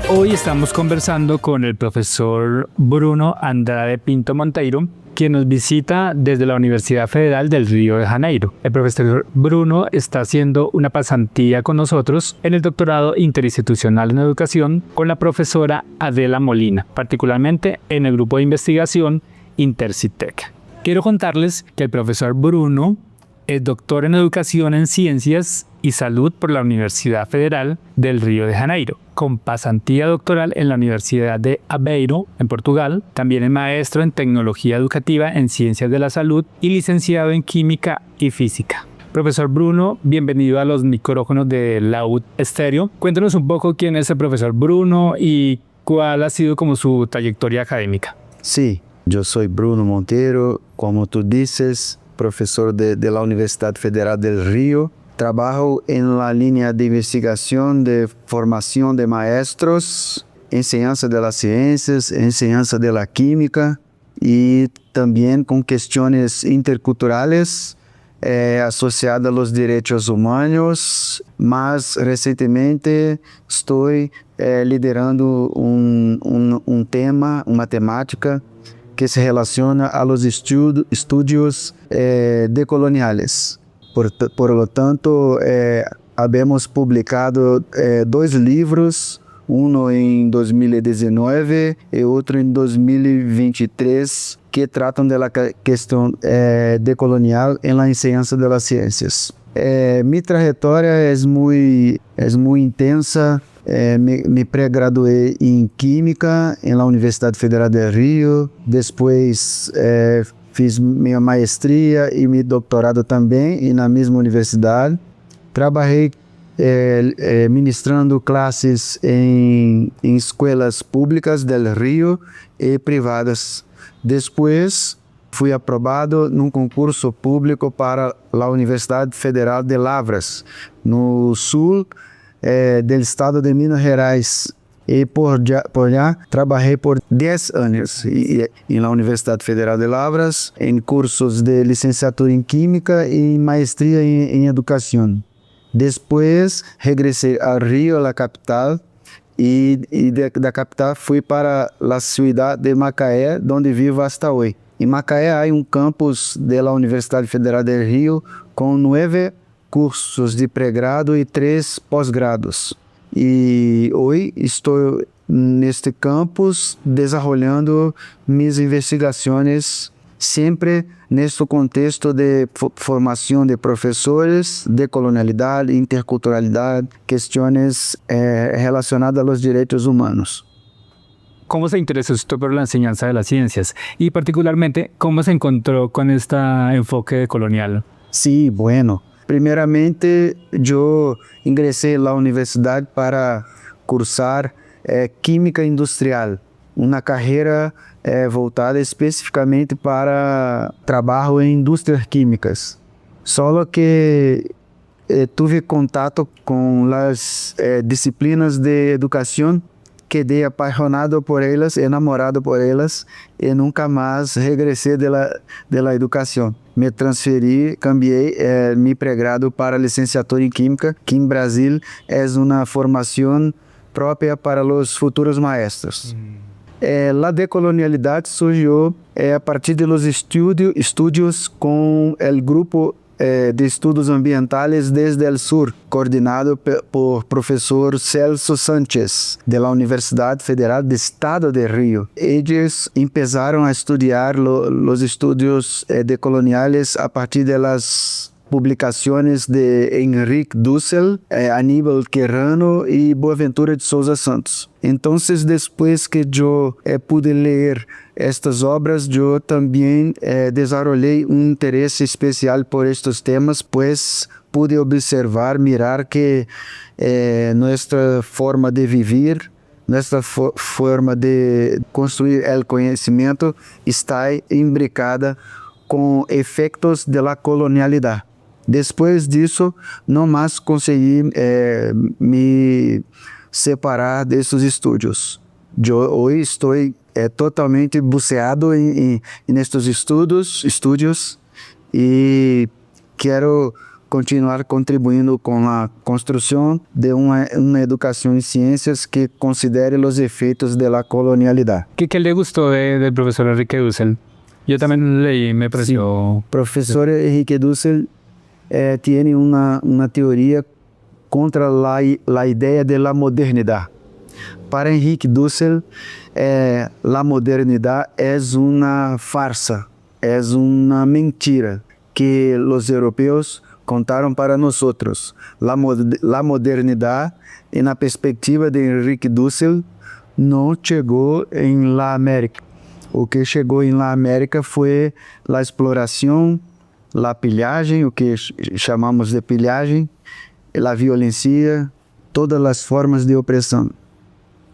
Hoy estamos conversando con el profesor Bruno Andrade Pinto Monteiro, quien nos visita desde la Universidad Federal del Río de Janeiro. El profesor Bruno está haciendo una pasantía con nosotros en el doctorado interinstitucional en educación con la profesora Adela Molina, particularmente en el grupo de investigación Intercitec. Quiero contarles que el profesor Bruno es doctor en educación en ciencias y salud por la Universidad Federal del Río de Janeiro, con pasantía doctoral en la Universidad de Aveiro, en Portugal. También es maestro en tecnología educativa en ciencias de la salud y licenciado en química y física. Profesor Bruno, bienvenido a los micrófonos de Laud Estéreo. Cuéntanos un poco quién es el profesor Bruno y cuál ha sido como su trayectoria académica. Sí, yo soy Bruno Monteiro, como tú dices, profesor de la Universidad Federal del Río. Trabajo en la línea de investigación de formación de maestros, enseñanza de las ciencias, enseñanza de la química y también con cuestiones interculturales asociadas a los derechos humanos. Más recientemente estoy liderando un tema, una temática que se relaciona a los estudios decoloniales. Por lo tanto, habemos publicado 2 livros, uno em 2019 e outro em 2023, que tratam da questão decolonial em la enseñanza de las ciencias. Mi trajetória é muito intensa. Me pré-graduei em Química em la Universidade Federal del Rio, depois fiz minha maestria e meu doutorado também na mesma universidade. Trabalhei ministrando classes em escolas públicas del Rio e privadas. Depois fui aprovado num concurso público para a Universidade Federal de Lavras, no sul do estado de Minas Gerais. E por lá trabalhei por 10 anos na Universidade Federal de Lavras, em cursos de licenciatura em Química e maestria em Educação. Depois regressei ao Rio, a capital, e da capital fui para a cidade de Macaé, onde vivo até hoje. Em Macaé há campus da Universidade Federal do Rio com 9 cursos de pré-grado e 3 pós-grados. E hoje estou neste campus desenvolvendo minhas investigações sempre neste contexto de formação de professores, de colonialidade, interculturalidade, questões relacionadas aos direitos humanos. ¿Cómo se interesó usted por la enseñanza de las ciencias? Y particularmente, ¿cómo se encontró con este enfoque decolonial? Sí, bueno. Primeiramente, eu ingressei na universidade para cursar Química Industrial, uma carreira voltada especificamente para trabalho em indústrias químicas. Só que tive contato com as disciplinas de educação, quedei apaixonado por elas, enamorado por elas e nunca mais regressei da educação. Me transferi, cambiei meu pré-grado para licenciatura em Química, que em Brasil é uma formação própria para os futuros maestros. A decolonialidade surgiu a partir dos estudos com o grupo de estudos ambientales desde el sur, coordenado por professor Celso Sánchez, da Universidade Federal do Estado de Rio. Eles começaram a estudar os estudos decoloniales a partir das publicações de Henrique Dussel, Aníbal Querrano e Boaventura de Souza Santos. Então, depois que eu pude ler estas obras, eu também desenvolvi interesse especial por estes temas, pois pude observar, mirar que nossa forma de viver, nossa forma de construir o conhecimento está imbricada com efeitos da colonialidade. Depois disso, não mais consegui me separar desses estudos. Eu hoje estou totalmente buceado nestes estudos e quero continuar contribuindo com a construção de uma educação em ciências que considere os efeitos da colonialidade. ¿Qué le gustó del profesor Enrique Dussel? Yo también leí, me pareció... Professor Henrique Dussel tem uma teoria contra a ideia da modernidade. Para Henrique Dussel, a modernidade é uma farsa, é uma mentira que os europeus contaram para nós. A modernidade, na perspectiva de Henrique Dussel, não chegou em la América. O que chegou em la América foi a exploração, a pilhagem, o que chamamos de pilhagem, a violência, todas as formas de opressão.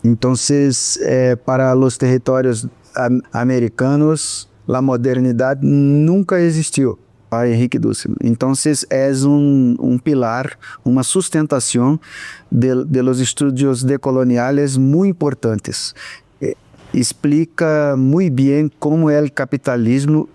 Então, para os territórios americanos, a modernidade nunca existiu para Henrique Dussel. Então, é um pilar, uma sustentação de los estudos decoloniales muito importantes. Explica muito bem como o capitalismo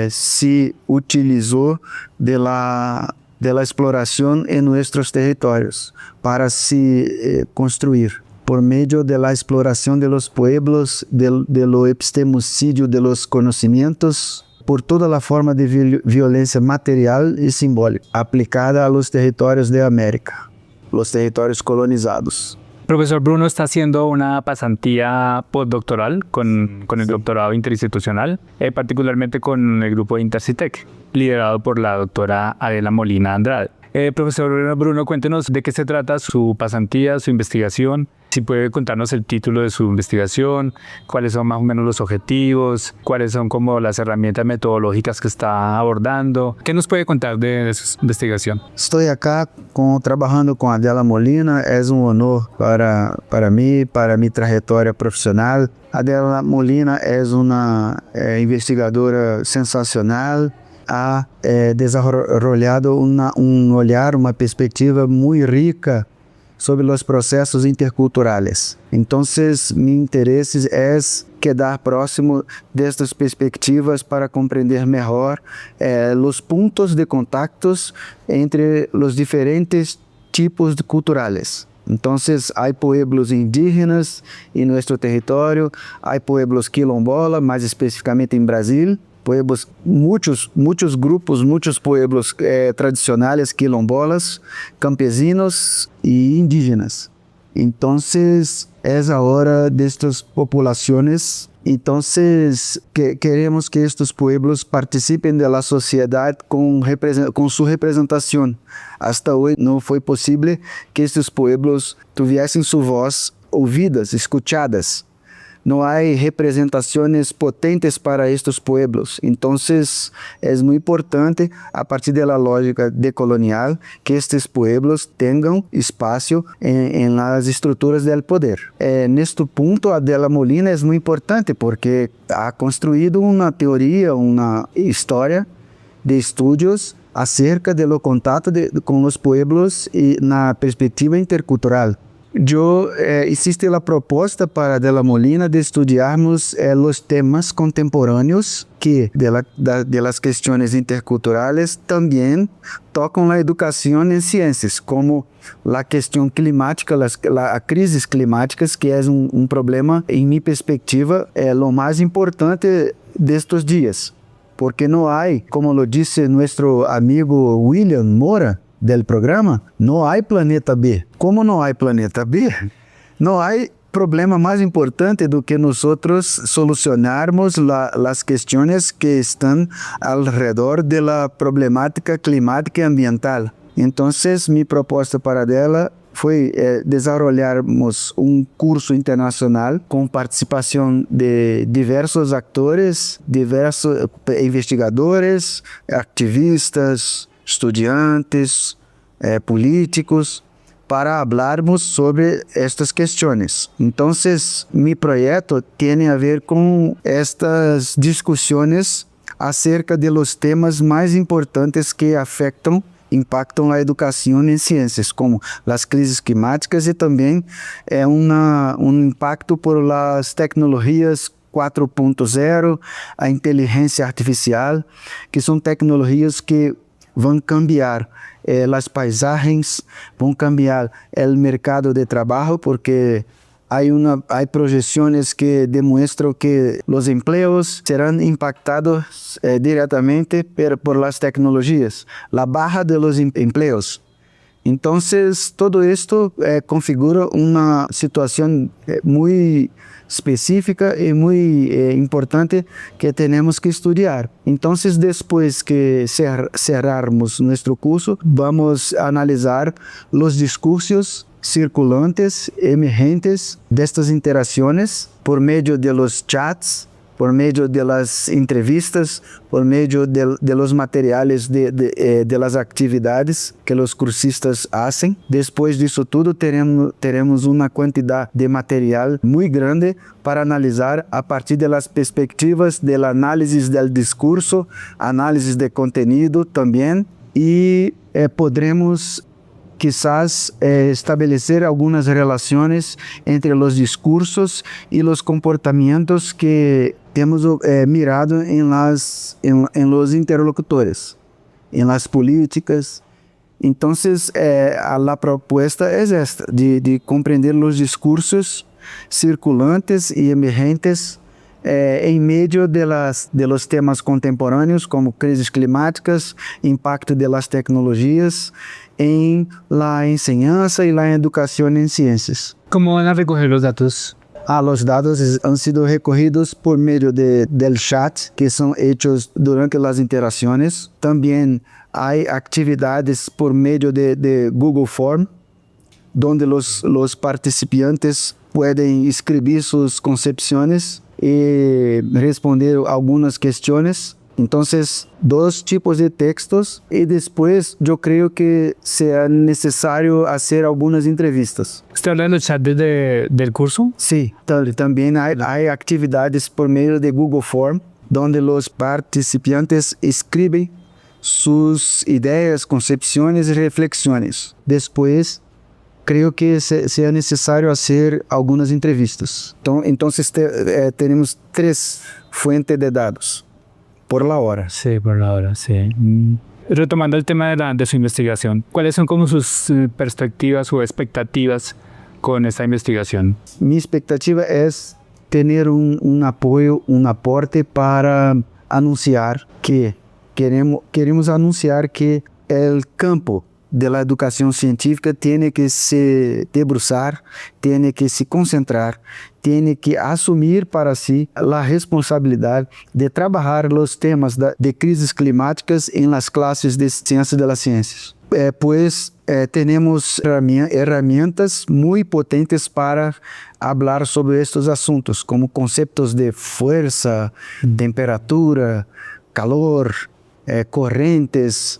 se utilizou da exploração em nossos territórios para se construir. Por meio da exploração de los pueblos, do epistemocídio de los conhecimentos, por toda a forma de violência material e simbólica aplicada a los territórios de América, los territórios colonizados. Profesor Bruno está haciendo una pasantía postdoctoral con el doctorado interinstitucional, particularmente con el grupo Intercitec, liderado por la doctora Adela Molina Andrade. Profesor Bruno, cuéntenos de qué se trata su pasantía, su investigación. Si puede contarnos el título de su investigación, cuáles son más o menos los objetivos, cuáles son como las herramientas metodológicas que está abordando. ¿Qué nos puede contar de su investigación? Estou acá trabalhando com Adela Molina. É honor para mim, para minha trajetória profissional. Adela Molina é uma investigadora sensacional. Ha desenvolvido olhar, uma perspectiva muito rica sobre os processos interculturais. Então, meu interesse é quedar próximo destas perspectivas para compreender melhor os pontos de contactos entre os diferentes tipos culturais. Então, há pueblos indígenas em nosso território, há pueblos quilombola, mais especificamente em Brasil, pueblos, muitos grupos, muitos pueblos tradicionais quilombolas, campesinos e indígenas. Então, é a hora destas populações. Então, queremos que estes pueblos participem da sociedade com sua representação. Hasta hoje não foi possível que estes pueblos tivessem sua voz ouvidas, escutadas. Não há representações potentes para estes pueblos. Então, é muito importante, a partir da lógica decolonial, que estes pueblos tenham espaço em las estruturas do poder. Neste ponto, a Adela Molina é muito importante porque ha construído uma teoria, uma história de estudos acerca do contato com os pueblos e na perspectiva intercultural. Existe a proposta para Adela Molina de estudarmos os temas contemporâneos que, de las questões interculturais, também tocam a educação em ciências, como a questão climática, a crises climáticas, que é um problema, em minha perspectiva, o mais importante destes dias. Porque não há, como lo disse nosso amigo William Moura, del programa, não há planeta B. Como não há planeta B, não há problema mais importante do que nós solucionarmos as questões que estão ao redor da problemática climática e ambiental. Então, minha proposta para ela foi desenvolvermos um curso internacional com participação de diversos atores, diversos investigadores, ativistas, estudantes, políticos, para falarmos sobre estas questões. Então, meu projeto tem a ver com estas discussões acerca de los temas mais importantes que impactam a educação em ciências, como as crises climáticas e também impacto por las tecnologias 4.0, a inteligência artificial, que são tecnologias que vão cambiar as paisagens, vão cambiar o mercado de trabalho, porque há projeções que demonstram que os empregos serão impactados diretamente por las tecnologias, a barra de los empregos. Então, todo isto configura uma situação muito específica e muito importante que temos que estudar. Então, depois que cerrarmos nosso curso, vamos analisar os discursos circulantes, emergentes destas interações por meio de los chats, por meio de las entrevistas, por meio de los materiais de las atividades que os cursistas hacen. Depois disso tudo, teremos uma quantidade de material muito grande para analisar a partir das perspectivas da análise do discurso, análise de conteúdo também, e podremos quizás estabelecer algunas relaciones entre los discursos y los comportamientos que hemos mirado en los interlocutores, en las políticas. Entonces, la propuesta es esta, de comprender los discursos circulantes y emergentes em meio de los temas contemporâneos, como crises climáticas, impacto de las tecnologias em la enseñanza e la educación en ciências. ¿Cómo van a recoger los datos? Los dados han sido recogidos por meio del chat, que são hechos durante as interações. Também há atividades por meio de Google Form, onde os participantes podem escrever suas concepções e responder algumas questões. Então, dois tipos de textos, e depois eu creio que será necessário fazer algumas entrevistas. ¿Usted habla de los chats del curso? Sim, também há atividades por meio de Google Form, onde os participantes escrevem suas ideias, concepções e reflexões. Depois, creio que será necessário fazer algumas entrevistas. Então teremos 3 fuentes de dados por la hora. Sí, por la hora, sí. Retomando el tema de su investigación, ¿cuáles son como sus perspectivas o expectativas con esta investigación? Mi expectativa es tener un apoyo, un aporte para anunciar que queremos anunciar que el campo de la educación científica tiene que se debruçar, tiene que se concentrar, tiene que asumir para sí la responsabilidad de trabajar los temas de crisis climáticas en las clases de ciencias de las ciencias. Pues tenemos herramientas muy potentes para hablar sobre estos asuntos, como conceptos de fuerza, temperatura, calor, corrientes,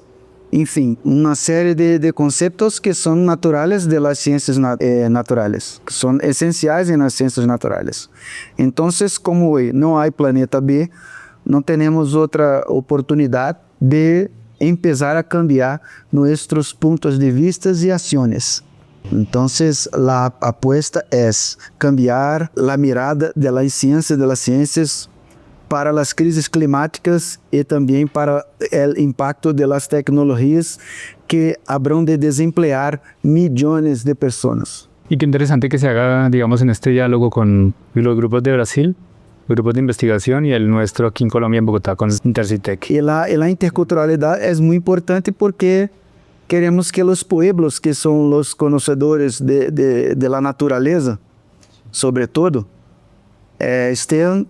enfim, uma série de conceitos que são naturais de las ciências naturais, que são essenciais nas ciências naturais. Então, como não há planeta B, não temos outra oportunidade de começar a cambiar nossos pontos de vista e ações. Então, a aposta é cambiar a mirada das ciências para as crises climáticas e também para o impacto das tecnologias que habrão de desemplear milhões de pessoas. Y qué interesante que se haga, digamos, en este diálogo con los grupos de Brasil, grupos de investigación, y el nuestro aquí en Colombia, en Bogotá, con Intercitec. E a interculturalidade é muito importante porque queremos que os pueblos, que são os conhecedores de la natureza, sobretudo, estén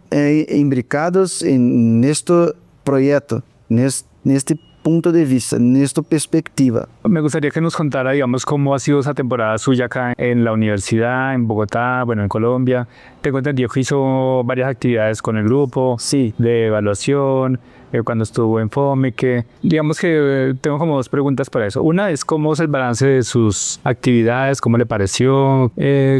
imbricados neste proyecto, neste punto de vista, nesta perspectiva. Me gustaría que nos contara, digamos, cómo ha sido esa temporada suya acá en la universidad, en Bogotá, bueno, en Colombia. Tengo entendido que hizo varias actividades con el grupo, Sí. de evaluación, cuando estuvo en FOME, que digamos que tengo como 2 preguntas para eso. Una es cómo es el balance de sus actividades, cómo le pareció,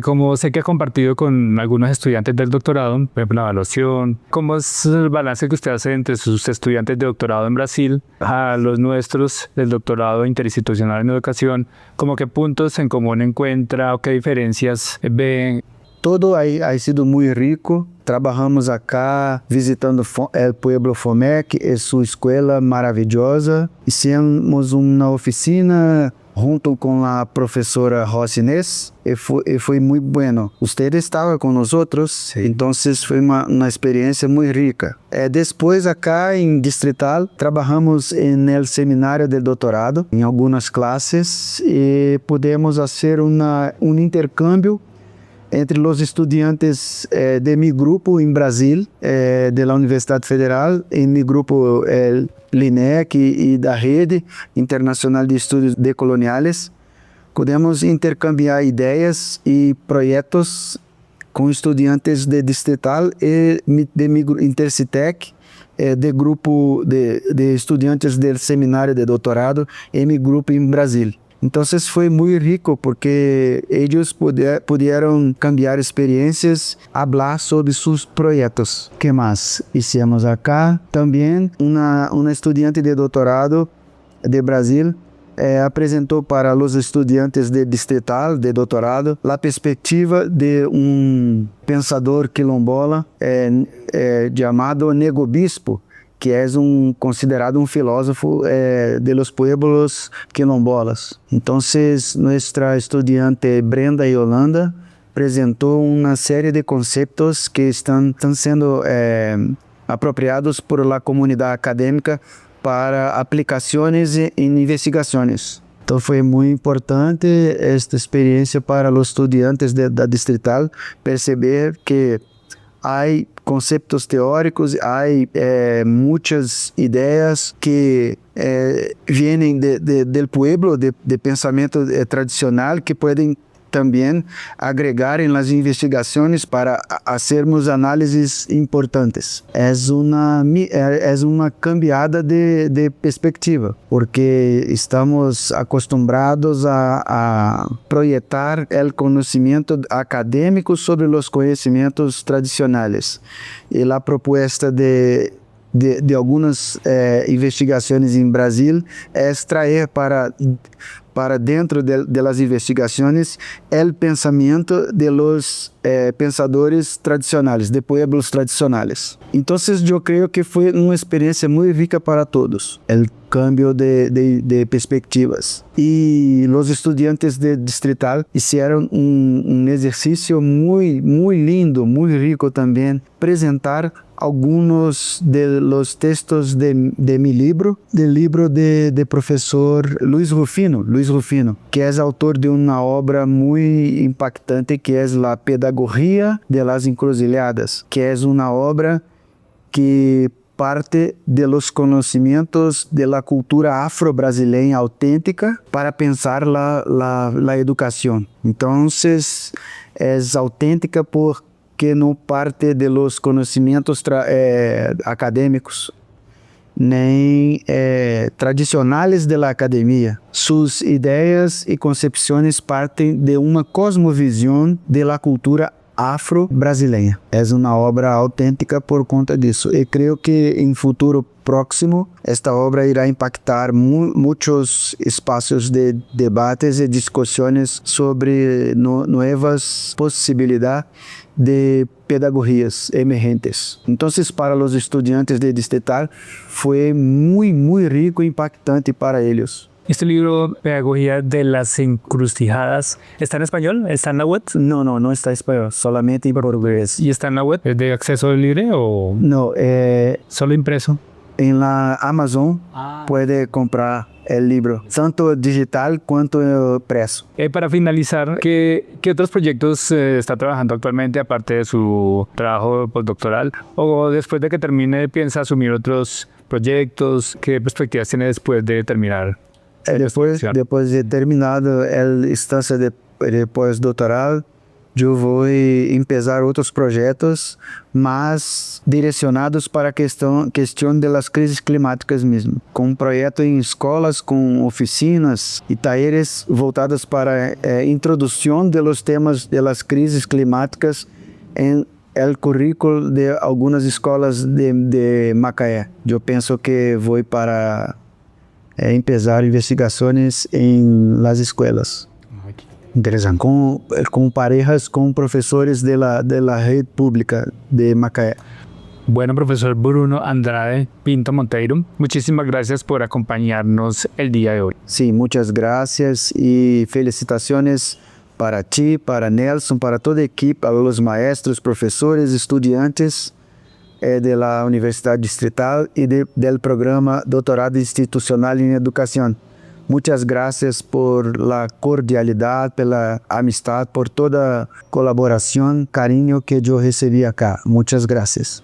como sé que ha compartido con algunos estudiantes del doctorado, por ejemplo, la evaluación, cómo es el balance que usted hace entre sus estudiantes de doctorado en Brasil a los nuestros del doctorado interinstitucional en educación, como qué puntos en común encuentra o qué diferencias ve todo ha sido muy rico. Trabajamos acá visitando el Pueblo Fomec, es su escuela maravillosa. Hicimos una oficina junto con la profesora Rosinés y fue muy bueno. Usted estaba con nosotros, sí. Entonces fue una experiencia muy rica. Después acá en Distrital trabajamos en el seminario de doctorado, en algunas clases, y pudimos hacer un intercambio entre los estudiantes de mi grupo en Brasil, de la Universidad Federal, en mi grupo LINEC y da Rede Internacional de Estudios Decoloniales. Podemos intercambiar ideias e projetos com estudantes de Distrital e de mi Intercitec, de grupo de estudantes do seminário de doutorado em mi grupo em Brasil. Então foi muito rico porque eles puderam cambiar experiências, falar sobre seus projetos. O que mais hicimos acá? Também uma estudante de doutorado de Brasil apresentou para os estudantes de Distrital, de doutorado, a perspectiva de pensador quilombola chamado Nego Bispo, que é considerado filósofo de los pueblos quilombolas. Então, nossa estudante Brenda Yolanda apresentou uma série de conceitos que estão sendo apropriados por la comunidade acadêmica para aplicações em investigações. Então, foi muito importante esta experiência para os estudantes da Distrital perceber que há conceitos teóricos, há muitas ideias que vêm do pueblo, de pensamento tradicional, que podem também agregar em las investigações para fazermos análises importantes. É uma cambiada de perspectiva, porque estamos acostumbrados a projetar o conhecimento acadêmico sobre os conhecimentos tradicionais. E a proposta de algumas investigações em Brasil é extrair para dentro de las investigações o pensamento de los pensadores tradicionais, de pueblos tradicionais. Então, eu creio que foi uma experiência muito rica para todos, o cambio de perspectivas. E os estudantes de Distrital fizeram exercício muito lindo, muito rico também, apresentar alguns de los textos de mi libro, de professor Luiz Rufino, que é autor de uma obra muito impactante, que é La Pedagogía de las Encruzilhadas, que é uma obra que parte de los conhecimentos de la cultura afro-brasileña autêntica para pensar la educação. Então, é autêntica porque não parte de los conhecimentos acadêmicos, nem tradicionais da academia. Suas ideias e concepções partem de uma cosmovisão da cultura afro-brasileña. É uma obra autêntica por conta disso. E creio que em futuro próximo esta obra irá impactar muitos espaços de debates e discussões sobre novas possibilidades de pedagogias emergentes. Então, para os estudantes de Distrital foi muito rico e impactante para eles. ¿Este libro, Pedagogía de las Encrucijadas, está en español? ¿Está en la web? No está en español, solamente en portugués. ¿Y está en la web? ¿Es de acceso libre o...? No, ¿solo impreso? En la Amazon puede comprar el libro, tanto digital quanto impreso. Para finalizar, ¿qué otros proyectos está trabajando actualmente aparte de su trabajo postdoctoral? ¿O después de que termine piensa asumir otros proyectos? ¿Qué perspectivas tiene después de terminar? Depois de terminado a instância de pós-doutoral, eu vou começar outros projetos, mas direcionados para a questão das crises climáticas mesmo. Com um projeto em escolas, com oficinas e talleres voltados para a introdução dos temas das crises climáticas em o currículo de algumas escolas de Macaé. Eu penso que vou para empezar investigações em las escolas. Interesante. Com parejas com professores de la rede pública de Macaé. Bueno, profesor Bruno Andrade Pinto Monteiro, muchísimas gracias por acompañarnos el día de hoy. Sí, muchas gracias y felicitaciones para ti, para Nelson, para toda a equipe, a los maestros, professores, estudiantes de la Universidad Distrital y del programa Doutorado Institucional en Educación. Muchas gracias por la cordialidad, pela amistad, por toda colaboración, cariño que yo recibí acá. Muchas gracias.